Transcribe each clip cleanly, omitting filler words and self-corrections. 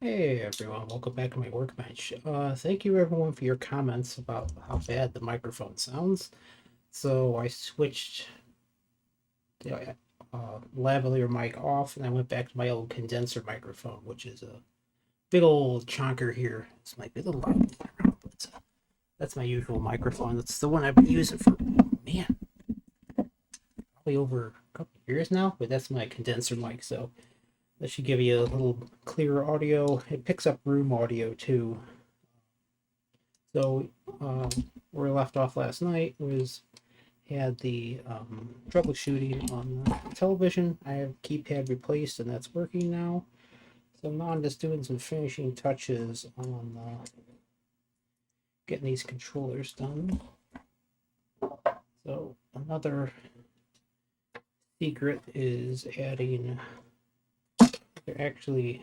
Hey everyone, welcome back to my workbench. Thank you everyone for your comments about how bad the microphone sounds. So I switched the lavalier mic off and I went back to my old condenser microphone, which is a big old chonker here. This might be a little loud, but that's my usual microphone. That's the one I've been using for, man, probably over a couple of years now, but that's my condenser mic, so that should give you a little clearer audio. It picks up room audio too. So where we left off last night was had the troubleshooting on the television. I have keypad replaced and that's working now. So now I'm just doing some finishing touches on getting these controllers done. So another secret is adding. They're actually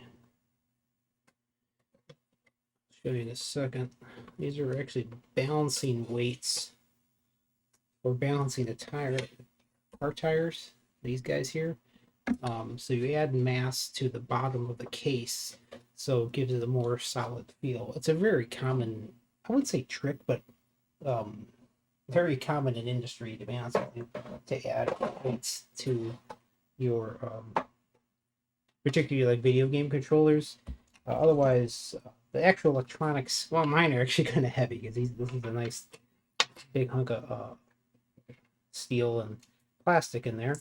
show you in a second. These are actually balancing weights or balancing car tires. These guys here. So you add mass to the bottom of the case, so it gives it a more solid feel. It's a very common, I wouldn't say trick, but um, very common in industry, to be honest with you, to add weights to your, particularly like video game controllers. Otherwise, the actual electronics, well, mine are actually kind of heavy because this is a nice big hunk of steel and plastic in there.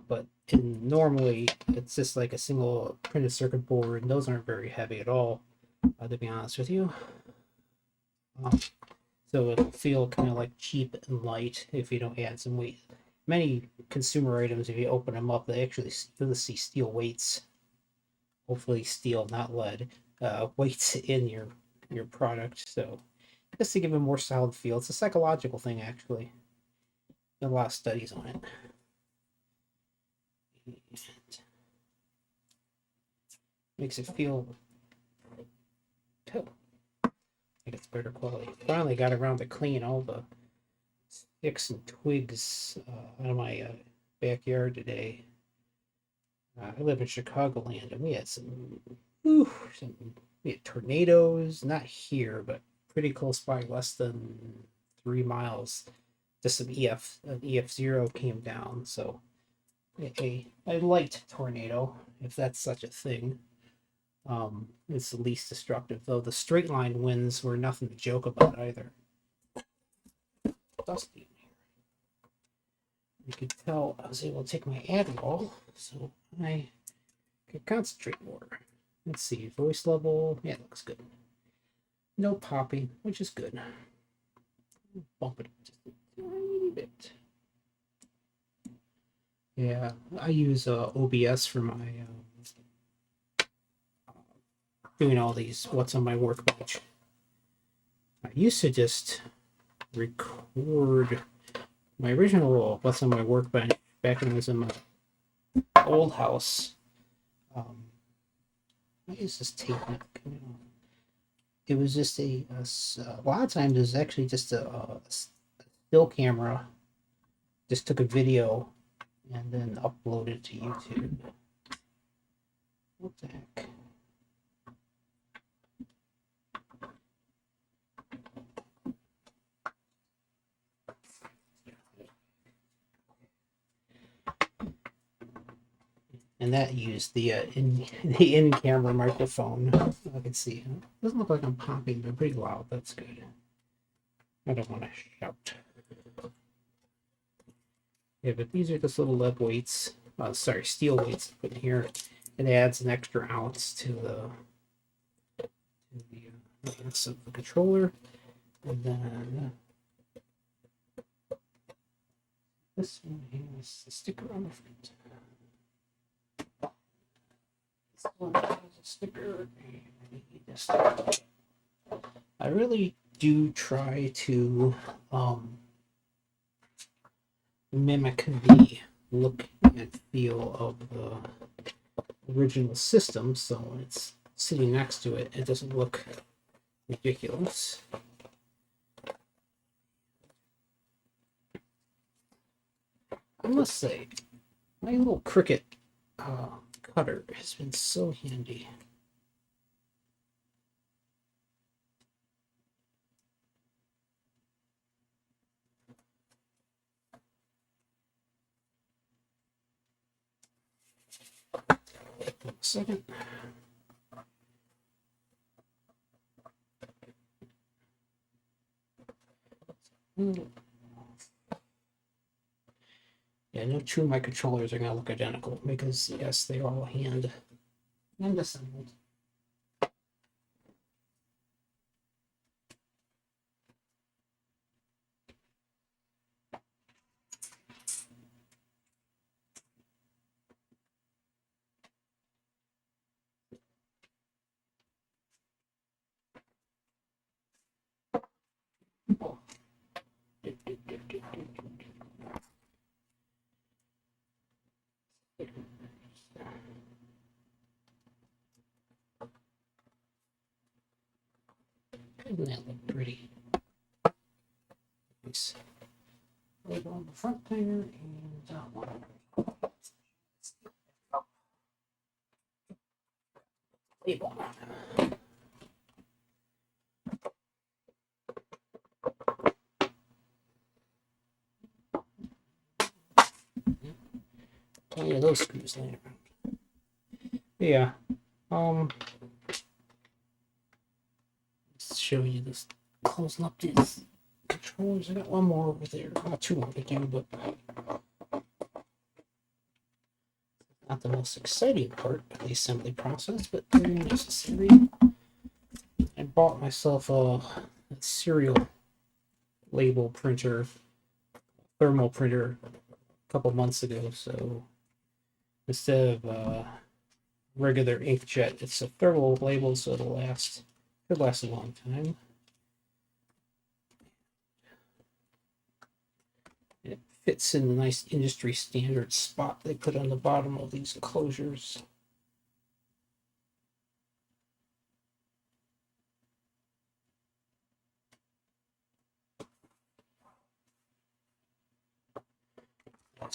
But normally it's just like a single printed circuit board, and those aren't very heavy at all, to be honest with you. So it'll feel kind of like cheap and light if you don't add some weight. Many consumer items, if you open them up, they actually see steel weights. Hopefully, steel, not lead, weights in your product. So just to give it a more solid feel, it's a psychological thing actually. There's a lot of studies on it. Makes it feel like it's better quality. Finally got around to clean all the sticks and twigs out of my backyard today. I live in Chicagoland, and we had we had tornadoes. Not here, but pretty close by, less than 3 miles. Just some an EF0 came down, so a light tornado, if that's such a thing. It's the least destructive, though the straight line winds were nothing to joke about either. Dusty in here. You could tell I was able to take my Adderall, so I could concentrate more. Let's see, voice level. Yeah, it looks good. No popping, which is good. Bump it just a tiny bit. Yeah, I use OBS for my doing all these what's on my workbench. I used to just record my original what's on my workbench back when I was in my old house. Why is this tape not coming off? It was just a lot of times it was actually just a still camera. Just took a video and then uploaded it to YouTube. What the heck? And that used the in-camera microphone. I can see. It doesn't look like I'm popping, but pretty loud. That's good. I don't want to shout. Yeah, but these are just little lead weights. Sorry, steel weights put in here. It adds an extra ounce to the mass of the controller. And then this one has a sticker on the front. This one has a sticker. I really do try to mimic the look and feel of the original system, so when it's sitting next to it, it doesn't look ridiculous. I must say, my little Cricut cutter has been so handy. A second. Yeah, no two of my controllers are gonna look identical because yes, they are all hand assembled. Doesn't that look pretty? Nice. Label on the front there and that one. Label. Plenty of those screws laying around. Yeah. Let's show you this. Closing up these controllers. I got one more over there. Not too long to do, but not the most exciting part of the assembly process, but very necessary. I bought myself a serial label printer, thermal printer, a couple months ago. So instead of regular inkjet, it's a thermal label, so it'll last. Could last a long time. It fits in the nice industry standard spot they put on the bottom of these enclosures.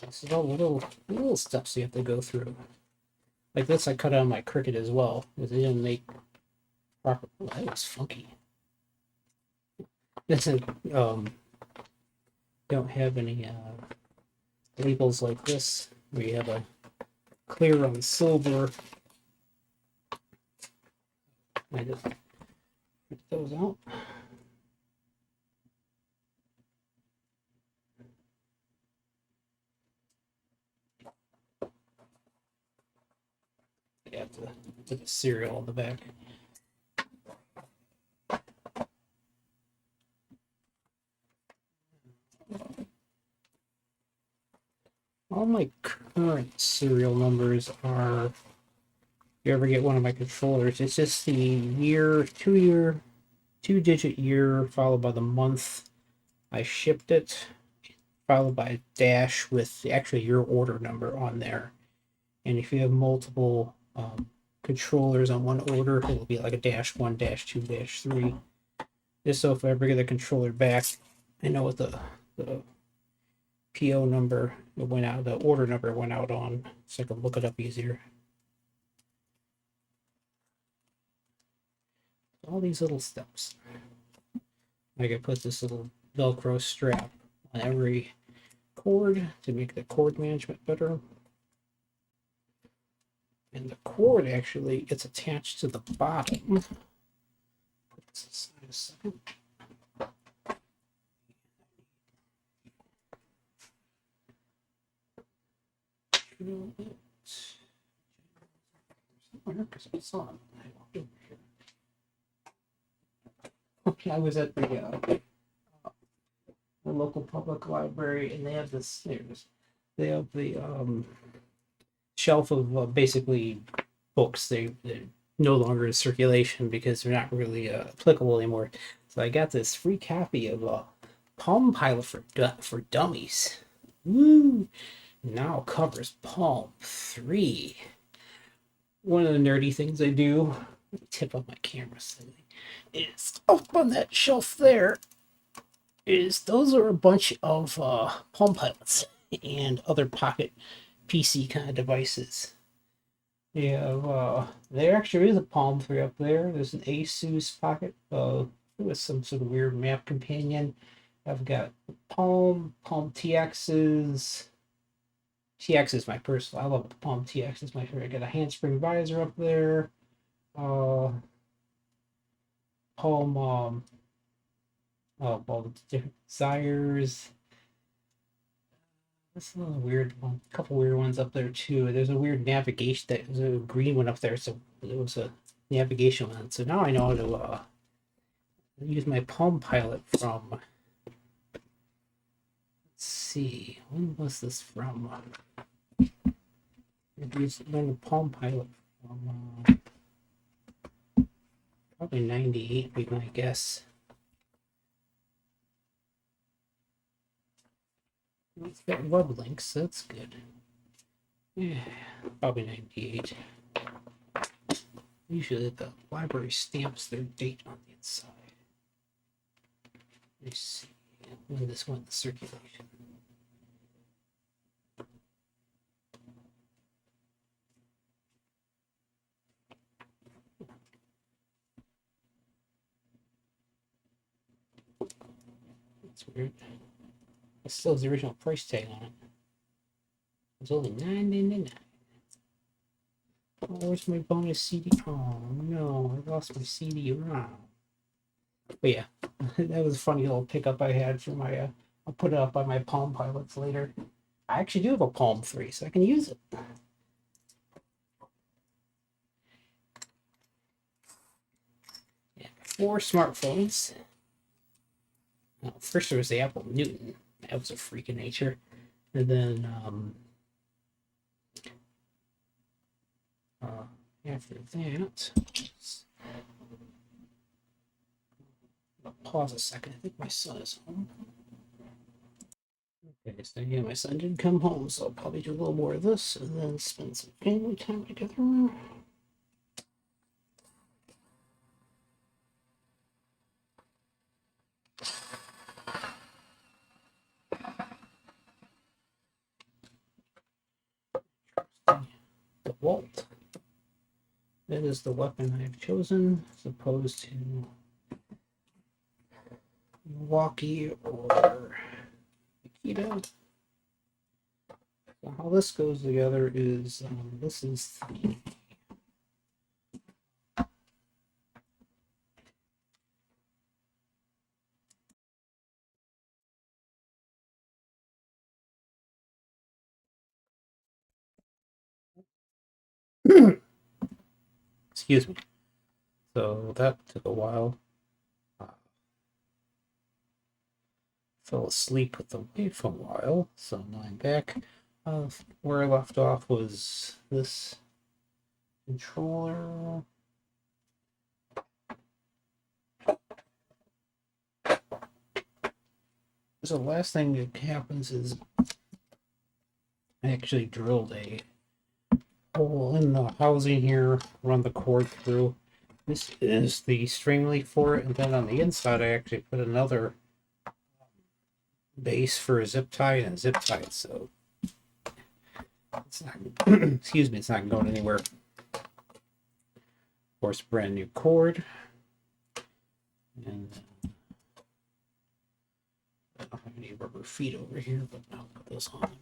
This is all little steps you have to go through. Like this, I cut out my Cricut as well, because they didn't make proper. Oh, that was funky. This is don't have any labels like this. We have a clear on silver. I just put those out. Yeah, to the serial on the back. All my current serial numbers are, if you ever get one of my controllers, it's just the year, 2-digit year, followed by the month I shipped it, followed by a dash with actually your order number on there. And if you have multiple controllers on one order, it'll be like a -1, -2, -3. Just so if I ever get a controller back, I know what the PO number it went out, the order number went out on, so I can look it up easier. All these little steps. I could put this little Velcro strap on every cord to make the cord management better. And the cord actually gets attached to the bottom. Put this aside a second. I was at the local public library, and they have this. They have the shelf of basically books. They're no longer in circulation because they're not really applicable anymore. So I got this free copy of Palm Pilot for Dummies. Woo! Now covers Palm 3. One of the nerdy things I do, tip up my camera slightly, is up on that shelf there. Those are a bunch of Palm Pilots and other pocket PC kind of devices. Yeah, there actually is a Palm 3 up there. There's an Asus Pocket with some sort of weird map companion. I've got Palm TXs, TX is my personal. I love the Palm TX. Is my favorite. I got a handspring visor up there. Palm. All the different desires. This is a weird one. A couple weird ones up there too. There's a weird navigation. There's a green one up there. So it was a navigation one. So now I know how to use my Palm Pilot from. Let's see. When was this from? I learned the Palm Pilot from probably '98, would be my guess. It's got web links, so that's good. Yeah, probably '98. Usually the library stamps their date on the inside. Let me see when this went into circulation. That's weird. It still has the original price tag on it. It's only $9.99. Oh, where's my bonus CD? Oh no, I lost my CD-ROM. But yeah, that was a funny little pickup I had for my. I'll put it up on my Palm Pilots later. I actually do have a Palm 3, so I can use it. Yeah, 4 smartphones. Well, first there was the Apple Newton. That was a freak of nature. And then after that, I'll pause a second. I think my son is home. Okay, so yeah, my son did come home, so I'll probably do a little more of this and then spend some family time together. The Walt. That is the weapon I've chosen, as opposed to Milwaukee or Akita. So how this goes together is this is excuse me. So that took a while. Fell asleep with the wave for a while, so now I'm back. Where I left off was this controller. So the last thing that happens is I actually drilled a hole in the housing here, run the cord through. This is the string lead for it, and then on the inside I actually put another base for a zip tie and a zip tie, so it's not excuse me, it's not going anywhere. Of course, brand new cord. And I don't have any rubber feet over here, but I'll put those on.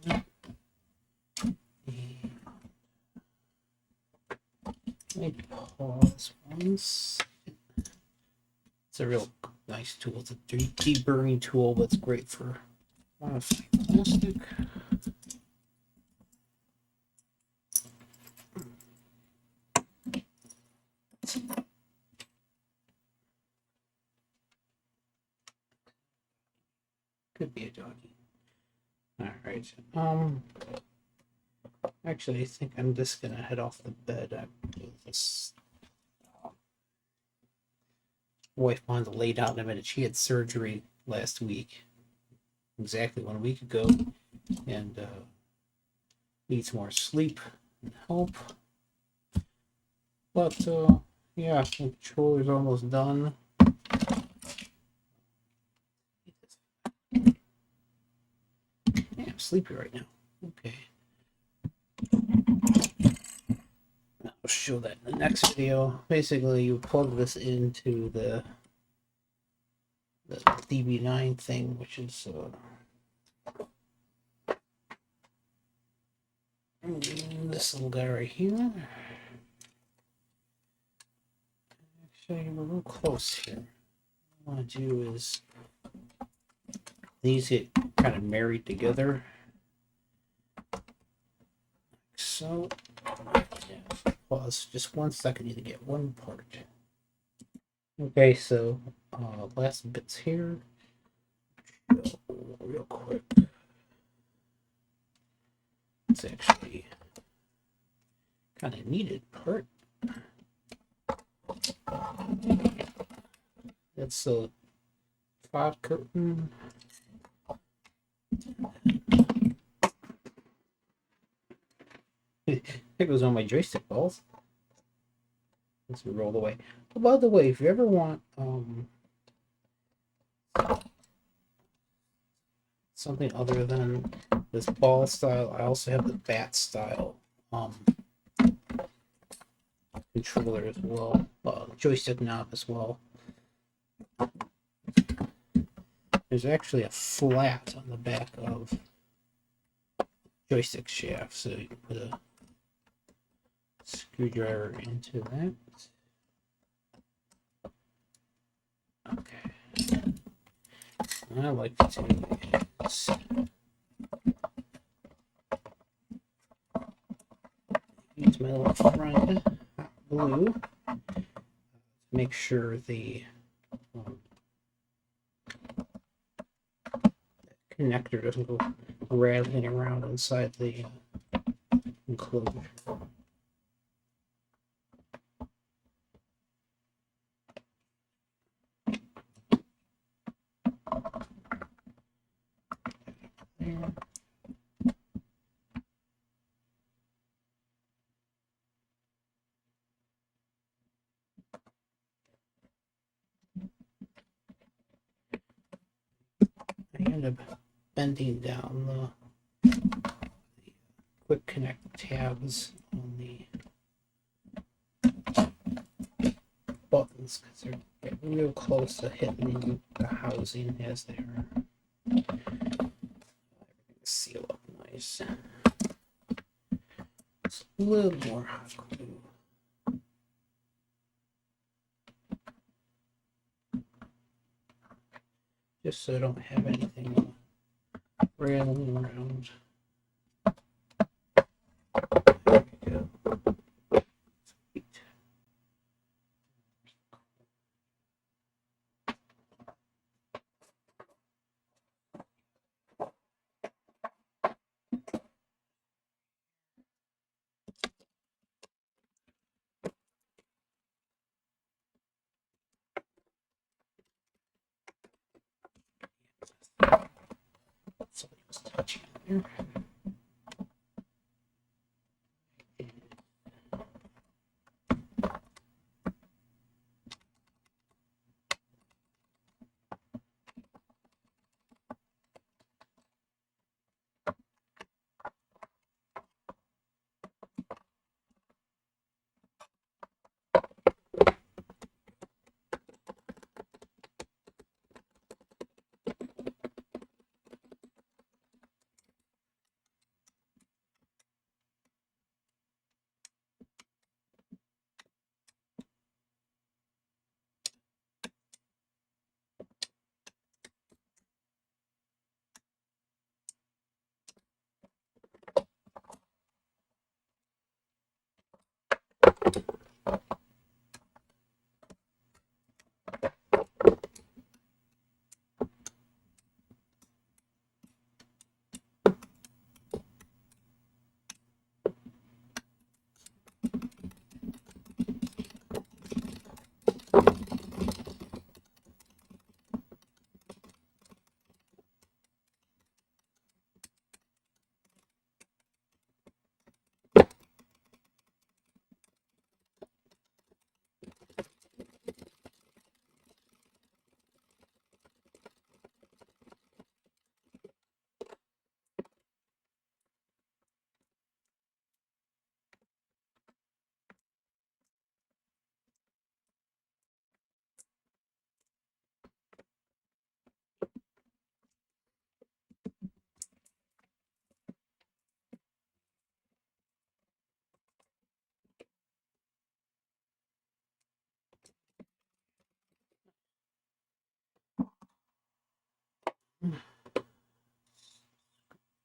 Let me pause once. It's a real nice tool. It's a deburring tool that's great for plastic. Could be a doggy. All right. Actually, I think I'm just gonna head off the bed. This wife wanted to lay down in a minute. She had surgery last week, exactly 1 week ago, and needs more sleep and help. But yeah, the controller's almost done. Yeah, I'm sleepy right now. Okay. I'll show that in the next video. Basically, you plug this into the DB9 thing, which is this little guy right here. Actually, we're real close here. What I want to do is these get kind of married together. So, yeah. Pause just 1 second to get one part. Okay, so last bits here. Real quick. It's actually kind of needed part. That's a fob curtain. It goes on my joystick balls. Let's roll away. Oh, by the way, if you ever want something other than this ball style, I also have the bat style controller as well, joystick knob as well. There's actually a flat on the back of joystick shaft, so you can put a screwdriver into that. Okay. What I like to do is use my little friend hot glue to make sure the connector doesn't go rattling around inside the enclosure. There. I end up bending down the quick connect tabs on the buttons because they're getting real close to hitting the housing as they are seal up nice. It's a little more hot glue. Just so I don't have anything rattling around. There we go. Sweet. Somebody was touching there.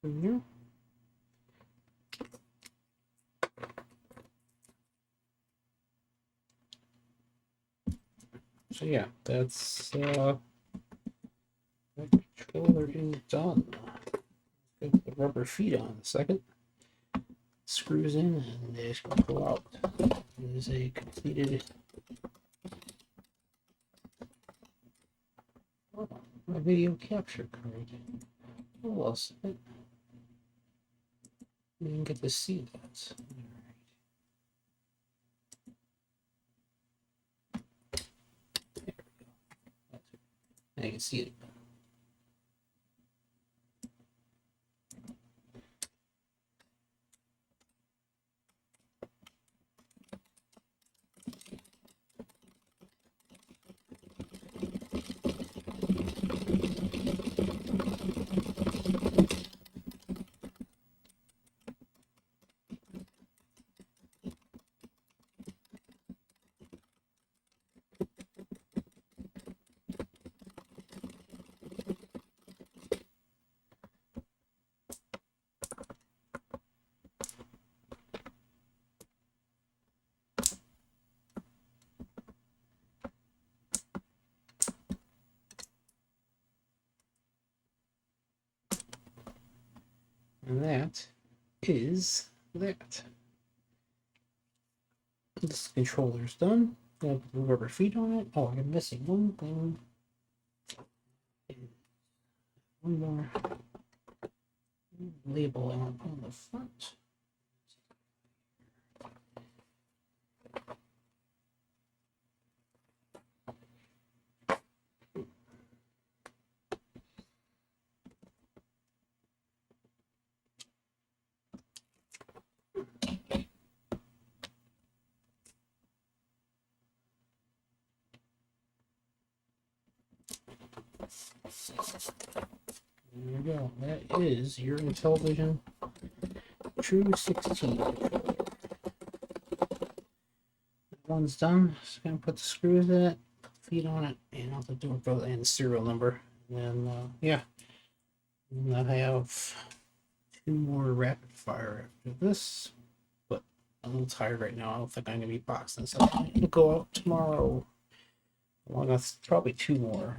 Here. So yeah, that's that controller is done. Put the rubber feet on a second. Screws in and they just go out. It is a completed a video capture card. Oh, else you didn't get to see that. There we go. Now you can see it. And that is that. This controller's done. Gonna put the rubber feet on it. Oh, I'm missing one thing. One more label I want to put on the front. There we go. That is your IntelliVision True 16. That one's done. Just gonna put the screws in it, feet on it, and out the door belt and the serial number. And then yeah, and I have two more rapid fire after this. But I'm a little tired right now. I don't think I'm gonna be boxing, so I'm gonna go out tomorrow. Well, that's probably two more,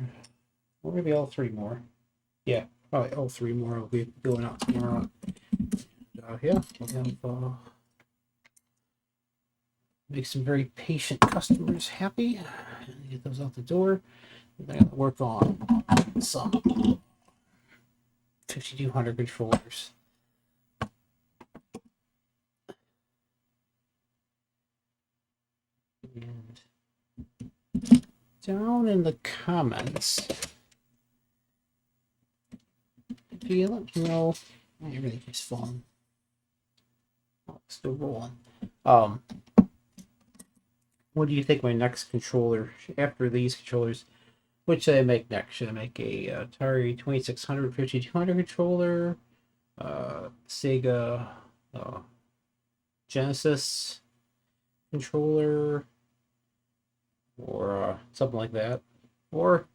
or maybe all three more. Yeah, probably all three more will be going out tomorrow. Yeah, we'll have make some very patient customers happy and get those out the door. And I got to work on some 5200 controllers. And down in the comments, if you let me know, everything keeps falling. Oh, it's still rolling. What do you think my next controller after these controllers? Which should I make next? Should I make a Atari 2600 5200 controller, Sega Genesis controller, or something like that, or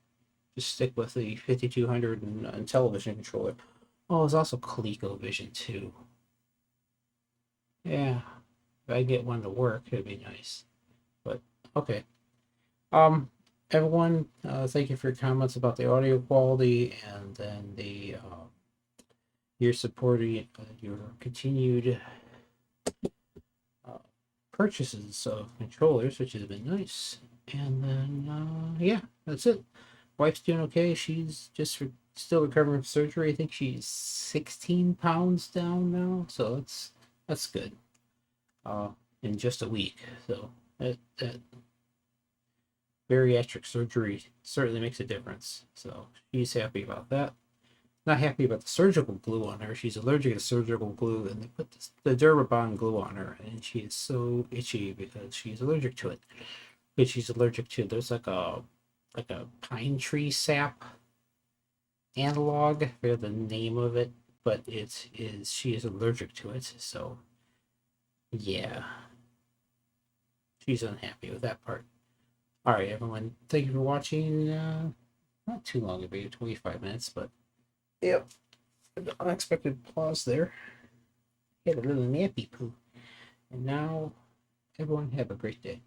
just stick with the 5200 and television controller? Oh, there's also ColecoVision too. Yeah, if I get one to work, it'd be nice. But okay. Everyone, thank you for your comments about the audio quality and then the your supporting your continued purchases of controllers, which has been nice. And then yeah, that's it. Wife's doing okay. She's just still recovering from surgery. I think she's 16 pounds down now, so that's good. In just a week, so that bariatric surgery certainly makes a difference. So she's happy about that. Not happy about the surgical glue on her. She's allergic to surgical glue, and they put the Durabond glue on her, and she is so itchy because she's allergic to it. Because she's allergic to there's like a pine tree sap analog. I forget the name of it, but she is allergic to it. So yeah, she's unhappy with that part. All right, everyone. Thank you for watching. Not too long, maybe 25 minutes, but Yep. An unexpected pause there. Had a little nappy poo. And now, everyone have a great day.